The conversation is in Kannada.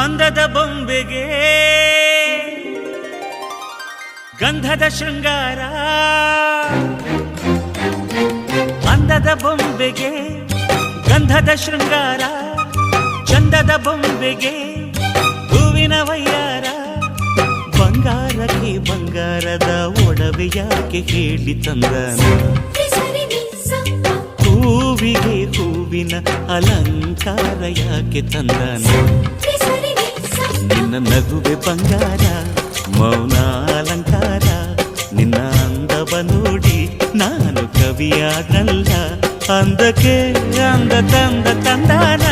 ಅಂದದ ಬೊಂಬೆಗೆ ಗಂಧದ ಶೃಂಗಾರ, ಅಂದದ ಬೊಂಬೆಗೆ ಗಂಧದ ಶೃಂಗಾರ, ಚಂದದ ಬೊಂಬೆಗೆ ಹೂವಿನ ವಯ್ಯಾರ. ಬಂಗಾರಕ್ಕೆ ಬಂಗಾರದ ಒಡವೆ ಯಾಕೆ ಹೇಳಿ ತಂದನ, ಹೂವಿಗೆ ಹೂವಿನ ಅಲಂಕಾರ ಯಾಕೆ ತಂದನ. ನಿನ್ನ ನಗುವೆ ಬಂಗಾರ, ಮೌನ ಅಲಂಕಾರ, ನಿನ್ನ ಅಂದವ ನೋಡಿ ನಾನು ಕವಿಯಾದಲ್ಲ. ಅಂದಕ್ಕೆ ಅಂದ ತಂದ ತಂದಾನ.